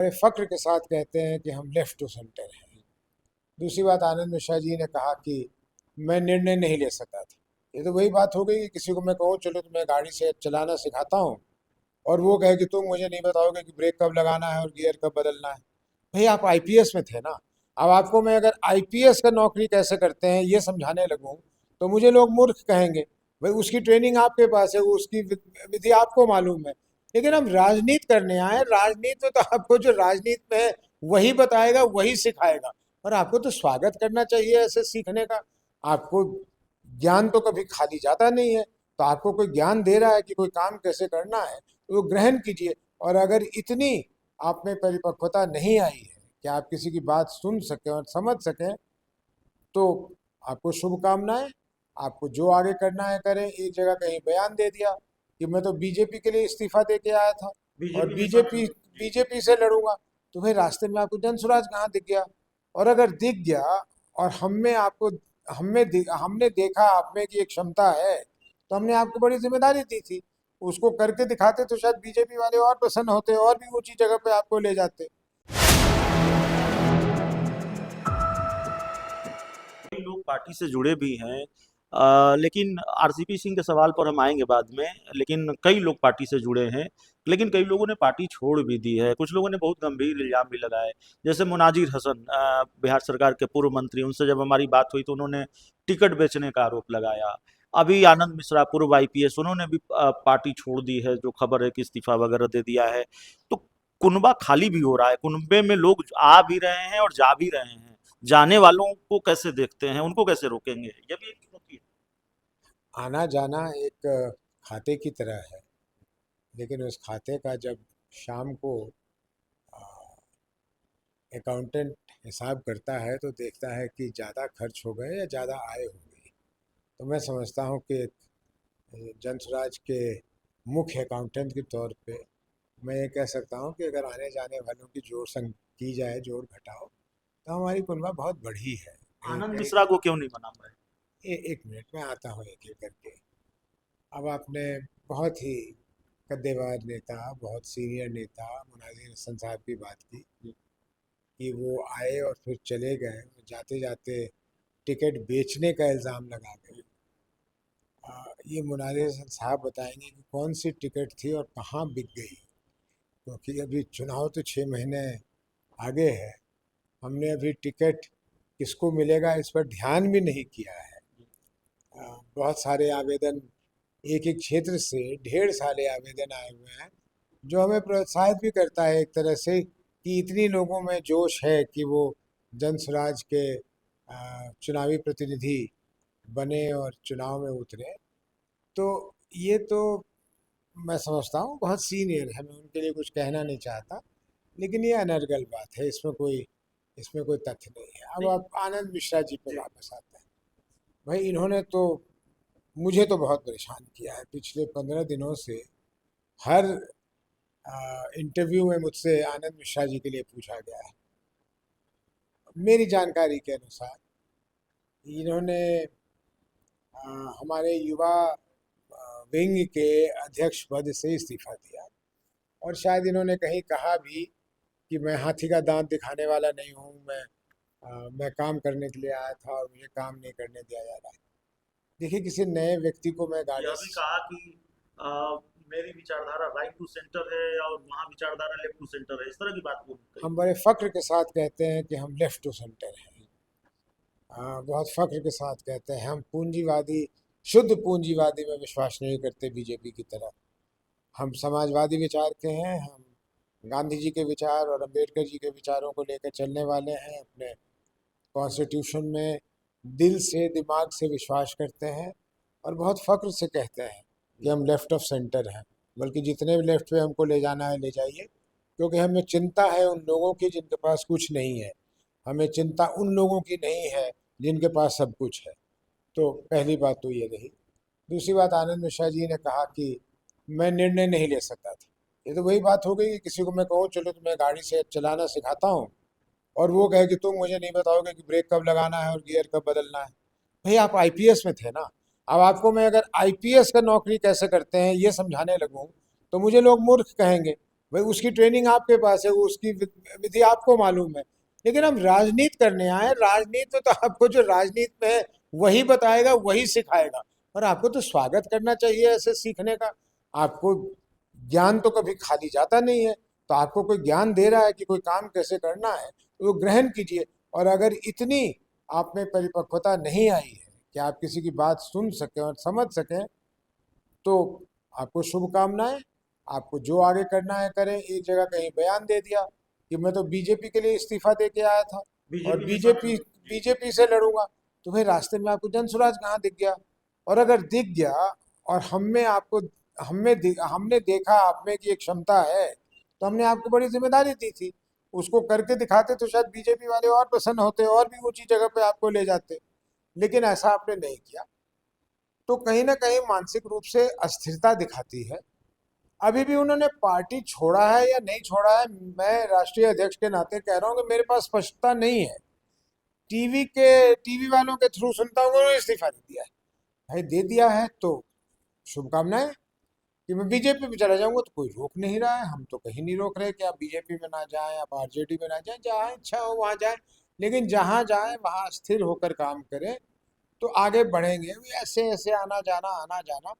बड़े फख्र के साथ कहते हैं कि हम लेफ्ट टू सेंटर हैं। दूसरी बात, आनंद मिश्रा जी ने कहा कि मैं निर्णय नहीं ले सका था। ये तो वही बात हो गई कि किसी को मैं कहूँ चलो तुम्हें गाड़ी से चलाना सिखाता हूँ, और वो कहे कि तुम मुझे नहीं बताओगे कि ब्रेक कब लगाना है और गियर कब बदलना है। भाई आप आईपीएस में थे ना। अब आपको मैं अगर आईपीएस का नौकरी कैसे करते हैं ये समझाने लगूं तो मुझे लोग मूर्ख कहेंगे। भाई उसकी ट्रेनिंग आपके पास है, वो उसकी विधि आपको मालूम है। लेकिन हम राजनीति करने आए, राजनीति में तो आपको जो राजनीति में है वही बताएगा, वही सिखाएगा। और आपको तो स्वागत करना चाहिए ऐसे सीखने का। आपको ज्ञान तो कभी खाली जाता नहीं है। तो आपको कोई ज्ञान दे रहा है कि कोई काम कैसे करना है तो वो ग्रहण कीजिए। और अगर इतनी आप में परिपक्वता नहीं आई है कि आप किसी की बात सुन सकें और समझ सकें, तो आपको शुभकामनाएं। आपको जो आगे करना है करें। एक जगह कहीं बयान दे दिया कि मैं तो बीजेपी के लिए इस्तीफा दे के आया था और बीजेपी ने बीजेपी बीजेपी से लड़ूंगा। तो भाई रास्ते में आपको जनसुराज कहाँ दिख गया? और अगर दिख गया और हमने देखा आप में कि एक क्षमता है, तो हमने आपको बड़ी जिम्मेदारी दी थी। उसको करके दिखाते तो शायद बीजेपी वाले और प्रसन्न होते और भी ऊंची जगह पे आपको ले जाते। कई लोग पार्टी से जुड़े भी हैं। लेकिन आरसीपी सिंह के सवाल पर हम आएंगे बाद में। लेकिन कई लोग पार्टी से जुड़े हैं, लेकिन कई लोगों ने पार्टी छोड़ भी दी है। कुछ लोगों ने बहुत गंभीर इल्जाम भी लगाए, जैसे मुनाजिर हसन, बिहार सरकार के पूर्व मंत्री। उनसे जब हमारी बात हुई तो उन्होंने टिकट बेचने का आरोप लगाया। अभी आनंद मिश्रा, पूर्व आईपीएस, उन्होंने भी पार्टी छोड़ दी है, जो खबर है कि इस्तीफा वगैरह दे दिया है। तो कुनबा खाली भी हो रहा है, कुनबे में लोग आ भी रहे हैं और जा भी रहे हैं। जाने वालों को कैसे देखते हैं, उनको कैसे रोकेंगे, ये भी एक चुनौती है। आना जाना एक खाते की तरह है। लेकिन उस खाते का जब शाम को अकाउंटेंट हिसाब करता है तो देखता है कि ज़्यादा खर्च हो गए या ज़्यादा आय हो गई। तो मैं समझता हूँ कि जनसुराज के मुख्य अकाउंटेंट के तौर पे मैं ये कह सकता हूँ कि अगर आने जाने वालों की जोड़ संग की जाए, जोड़ घटाओ, तो हमारी कुनबा बहुत बढ़ी है। आनंद मिश्रा को क्यों नहीं मना रहे? एक मिनट में आता हूँ एक एक करके। अब आपने बहुत ही कद्देवार नेता, बहुत सीनियर नेता मुनाजिर हसन साहब की बात की कि वो आए और फिर चले गए, जाते जाते टिकट बेचने का इल्ज़ाम लगा गए। ये मुनाजिर हसन साहब बताएंगे कि कौन सी टिकट थी और कहाँ बिक गई, क्योंकि अभी चुनाव तो 6 महीने आगे है। हमने अभी टिकट किसको मिलेगा इस पर ध्यान भी नहीं किया है। बहुत सारे आवेदन एक एक क्षेत्र से ढेर सारे आवेदन आए हुए हैं, जो हमें प्रोत्साहित भी करता है एक तरह से कि इतनी लोगों में जोश है कि वो जनसुराज के चुनावी प्रतिनिधि बने और चुनाव में उतरे। तो ये तो मैं समझता हूँ बहुत सीनियर है, मैं उनके लिए कुछ कहना नहीं चाहता। लेकिन ये अनर्गल बात है, इसमें कोई तथ्य नहीं है। अब नहीं। आप आनंद मिश्रा जी पे जी। वापस आते हैं। भाई इन्होंने तो मुझे तो बहुत परेशान किया है पिछले 15 दिनों से। हर इंटरव्यू में मुझसे आनंद मिश्रा जी के लिए पूछा गया है। मेरी जानकारी के अनुसार इन्होंने हमारे युवा विंग के अध्यक्ष पद से इस्तीफा दिया। और शायद इन्होंने कहीं कहा भी कि मैं हाथी का दांत दिखाने वाला नहीं हूँ, मैं काम करने के लिए आया था और मुझे काम नहीं करने दिया जा रहा है। देखिए, किसी नए व्यक्ति को मैं यह गाड़ी भी कहा कि अ, मेरी विचारधारा राइट टू सेंटर है और वहाँ विचारधारा लेफ्ट टू सेंटर है, इस तरह की बात बोली कही। हम बड़े फख्र के साथ कहते हैं कि हम लेफ्ट टू सेंटर हैं। बहुत फख्र के साथ कहते हैं हम पूंजीवादी, शुद्ध पूंजीवादी में विश्वास नहीं करते बीजेपी की तरह। हम समाजवादी विचार के हैं। हम गांधी जी के विचार और अंबेडकर जी के विचारों को लेकर चलने वाले हैं। अपने कॉन्स्टिट्यूशन में दिल से, दिमाग से विश्वास करते हैं। और बहुत फख्र से कहते हैं कि हम लेफ्ट ऑफ सेंटर हैं। बल्कि जितने भी लेफ्ट पे हमको ले जाना है ले जाइए, क्योंकि हमें चिंता है उन लोगों की जिनके पास कुछ नहीं है। हमें चिंता उन लोगों की नहीं है जिनके पास सब कुछ है। तो पहली बात तो ये रही। दूसरी बात, आनंद मिश्रा जी ने कहा कि मैं निर्णय नहीं ले सकता था। ये तो वही बात हो गई कि किसी को मैं कहूँ चलो तुम्हें गाड़ी से चलाना सिखाता हूँ, और वो कहे कि तुम मुझे नहीं बताओगे कि ब्रेक कब लगाना है और गियर कब बदलना है। भाई आप आईपीएस में थे ना। अब आपको मैं अगर आईपीएस का नौकरी कैसे करते हैं ये समझाने लगूं तो मुझे लोग मूर्ख कहेंगे। भाई उसकी ट्रेनिंग आपके पास है, वो उसकी विधि आपको मालूम है। लेकिन हम राजनीति करने आए, राजनीति में तो आपको जो राजनीति में है वही बताएगा, वही सिखाएगा। और आपको तो स्वागत करना चाहिए ऐसे सीखने का। आपको ज्ञान तो कभी खाली जाता नहीं है, तो आपको कोई ज्ञान दे रहा है कि कोई काम कैसे करना है तो वो ग्रहण कीजिए। और अगर इतनी आप में परिपक्वता नहीं आई है कि आप किसी की बात सुन सकें और समझ सकें, तो आपको शुभकामनाएं। आपको जो आगे करना है करें। एक जगह कहीं बयान दे दिया कि मैं तो बीजेपी के लिए इस्तीफा दे के आया था और बीजेपी के साथ बीजेपी बीजेपी से लड़ूंगा, तो भाई रास्ते में आपको जनसुराज कहाँ दिख गया? और अगर दिख गया और हमने देखा आप में कि एक क्षमता है, तो हमने आपको बड़ी जिम्मेदारी दी थी। उसको करके दिखाते तो शायद बीजेपी वाले और प्रसन्न होते और भी ऊंची जगह पे आपको ले जाते। लेकिन ऐसा आपने नहीं किया, तो कहीं ना कहीं मानसिक रूप से अस्थिरता दिखाती है। अभी भी उन्होंने पार्टी छोड़ा है या नहीं छोड़ा है, मैं राष्ट्रीय अध्यक्ष के नाते कह रहा हूँ कि मेरे पास स्पष्टता नहीं है। टीवी वालों के थ्रू सुनता हूँ उन्होंने इस्तीफा दे दिया है। भाई दे दिया है तो शुभकामनाएं। कि मैं बीजेपी में चला जाऊंगा तो कोई रोक नहीं रहा है, हम तो कहीं नहीं रोक रहे कि आप बीजेपी में ना जाएं, आप आरजेडी में ना जाएं, जहाँ इच्छा हो वहाँ जाएं। लेकिन जहाँ जाएं वहाँ स्थिर होकर काम करें, तो आगे बढ़ेंगे। ऐसे ऐसे आना जाना,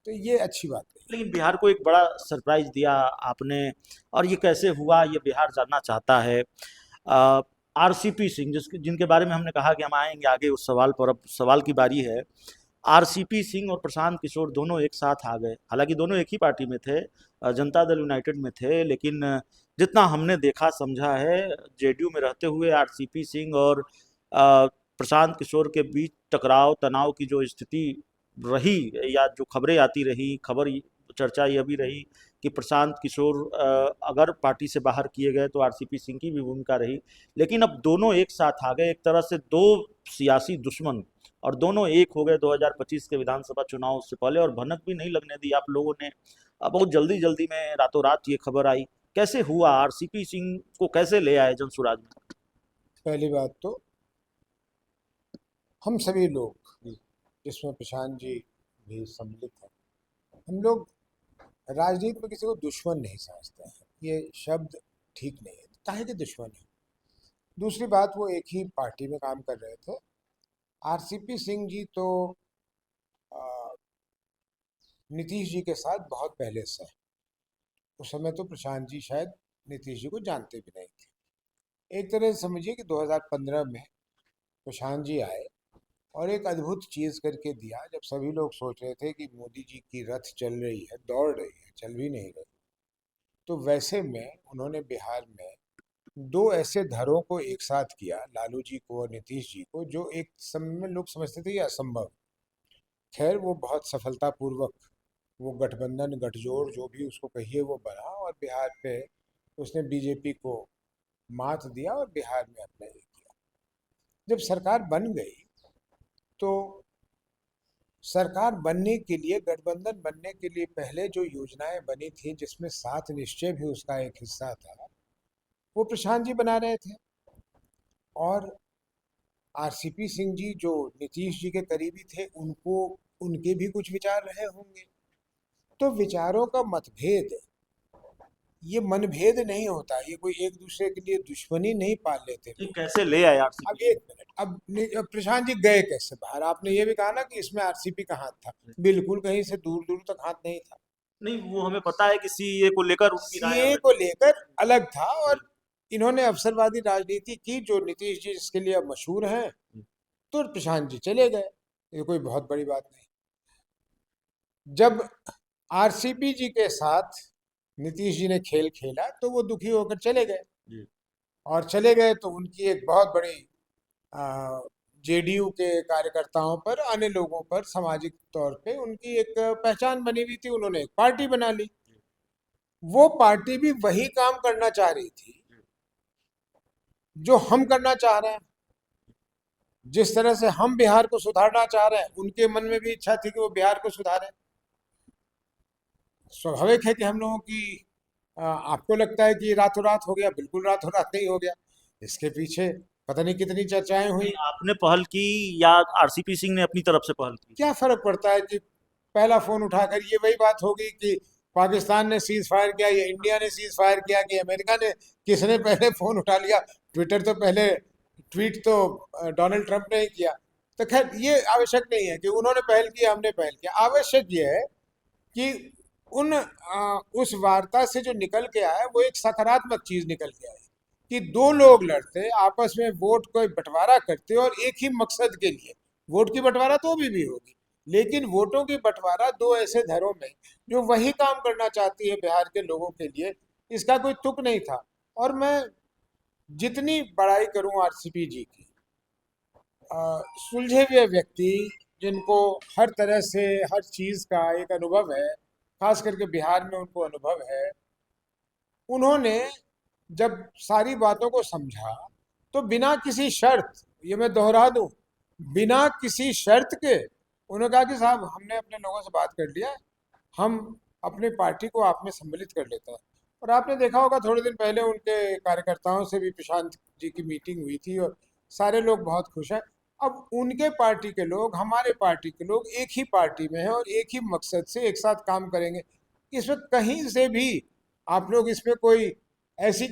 तो ये अच्छी बात नहीं। लेकिन बिहार को एक बड़ा सरप्राइज दिया आपने, और ये कैसे हुआ ये बिहार जानना चाहता है। आरसीपी सिंह जिनके बारे में हमने कहा कि हम आएंगे आगे उस सवाल पर, अब सवाल की बारी है। आरसीपी सिंह और प्रशांत किशोर दोनों एक साथ आ गए, हालांकि दोनों एक ही पार्टी में थे, जनता दल यूनाइटेड में थे, लेकिन जितना हमने देखा समझा है, जेडीयू में रहते हुए आरसीपी सिंह और प्रशांत किशोर के बीच टकराव तनाव की जो स्थिति रही, या जो खबरें आती रही, चर्चा ये भी रही कि प्रशांत किशोर अगर पार्टी से बाहर किए गए तो आरसीपी सिंह की भी भूमिका रही। लेकिन अब दोनों एक साथ आ गए, एक तरह से दो सियासी दुश्मन, और दोनों एक हो गए 2025 के विधानसभा चुनाव से पहले, और भनक भी नहीं लगने दी आप लोगों ने। बहुत जल्दी जल्दी में रातों रात ये खबर आई। कैसे हुआ, आरसीपी सिंह को कैसे ले आए जनसुराज में? पहली बात तो हम सभी लोग, जिसमें प्रशांत जी भी सम्मिलित हैं, हम लोग राजनीति में किसी को दुश्मन नहीं समझते हैं। ये शब्द ठीक नहीं है, काहे के दुश्मन है। दूसरी बात, वो एक ही पार्टी में काम कर रहे थे। आरसीपी सिंह जी तो आ, नीतीश जी के साथ बहुत पहले से हैं। उस समय तो प्रशांत जी शायद नीतीश जी को जानते भी नहीं थे। एक तरह से समझिए कि 2015 में प्रशांत जी आए और एक अद्भुत चीज करके दिया। जब सभी लोग सोच रहे थे कि मोदी जी की रथ चल रही है, दौड़ रही है, चल भी नहीं रही, तो वैसे में उन्होंने बिहार में दो ऐसे धरों को एक साथ किया, लालू जी को और नीतीश जी को, जो एक समय में लोग समझते थे ये असंभव। खैर वो बहुत सफलतापूर्वक वो गठबंधन, गठजोड़, जो भी उसको कहिए, वो बना और बिहार पे उसने बीजेपी को मात दिया और बिहार में अपना ये किया। जब सरकार बन गई तो सरकार बनने के लिए, गठबंधन बनने के लिए पहले जो योजनाएं बनी थी, जिसमें 7 निश्चय भी उसका एक हिस्सा था, वो प्रशांत जी बना रहे थे। और आरसीपी सिंह जी जो नीतीश जी के करीबी थे, उनको उनके भी कुछ विचार रहे होंगे। तो विचारों का मतभेद, ये मनभेद नहीं होता, ये कोई एक दूसरे के लिए दुश्मनी नहीं पाल लेते ये लोग। कैसे ले आए अब आरसीपी? एक मिनट, अब प्रशांत जी गए कैसे बाहर? आपने ये भी कहा ना कि इसमें आरसीपी का हाथ था। बिल्कुल कहीं से दूर दूर तक हाथ नहीं था। नहीं, वो हमें पता है कि सीए को लेकर उनकी राय सीए अलग को थी। लेकर अलग था, और इन्होंने अवसरवादी राजनीति की, जो नीतीश जी जिसके लिए अब मशहूर हैं। तो प्रशांत जी चले गए, ये कोई बहुत बड़ी बात नहीं। जब आरसीपी जी के साथ नीतीश जी ने खेल खेला तो वो दुखी होकर चले गए। जी। और चले गए तो उनकी एक बहुत बड़ी जेडीयू के कार्यकर्ताओं पर, अन्य लोगों पर सामाजिक तौर पे उनकी एक पहचान बनी हुई थी। उन्होंने एक पार्टी बना ली। वो पार्टी भी वही काम करना चाह रही थी जो हम करना चाह रहे हैं। जिस तरह से हम बिहार को सुधारना चाह रहे हैं, उनके मन में भी इच्छा थी कि वो बिहार को सुधारें। स्वाभाविक है कि हम लोगों की आपको लगता है कि ये रातों रात हो गया, बिल्कुल रातों रात नहीं हो गया। इसके पीछे पता नहीं कितनी चर्चाएं नहीं, हुई। आपने पहल की या आरसीपी सिंह ने अपनी तरफ से पहल की? क्या फर्क पड़ता है कि पहला फोन उठाकर, ये वही बात होगी कि पाकिस्तान ने सीज फायर किया, या इंडिया ने सीज फायर किया, कि अमेरिका ने, किसने पहले फोन उठा लिया? ट्विटर तो पहले, ट्वीट तो डोनाल्ड ट्रंप ने ही किया। तो खैर ये आवश्यक नहीं है कि उन्होंने पहल किया हमने पहल किया। आवश्यक ये है कि उस वार्ता से जो निकल के आया वो एक सकारात्मक चीज निकल के आई, कि दो लोग लड़ते आपस में, वोट को बंटवारा करते और एक ही मकसद के लिए। वोट की बंटवारा तो भी होगी, लेकिन वोटों की बंटवारा दो ऐसे धड़ों में जो वही काम करना चाहती है बिहार के लोगों के लिए, इसका कोई तुक नहीं था। और मैं जितनी बड़ाई करूं आरसीपी जी की, सुलझे हुए व्यक्ति जिनको हर तरह से हर चीज का एक अनुभव है, खास करके बिहार में उनको अनुभव है, उन्होंने जब सारी बातों को समझा तो बिना किसी शर्त, ये मैं दोहरा दूं, बिना किसी शर्त के उन्होंने कहा कि साहब हमने अपने लोगों से बात कर लिया, हम अपनी पार्टी को आप में सम्मिलित कर लेते हैं। और आपने देखा होगा थोड़े दिन पहले उनके कार्यकर्ताओं से भी प्रशांत जी की मीटिंग हुई थी और सारे लोग बहुत खुश हैं। अब उनके पार्टी के लोग, हमारे पार्टी के लोग एक ही पार्टी में हैं और एक ही मकसद से एक साथ काम करेंगे। इसमें कहीं से भी आप लोग इसमें कोई ऐसी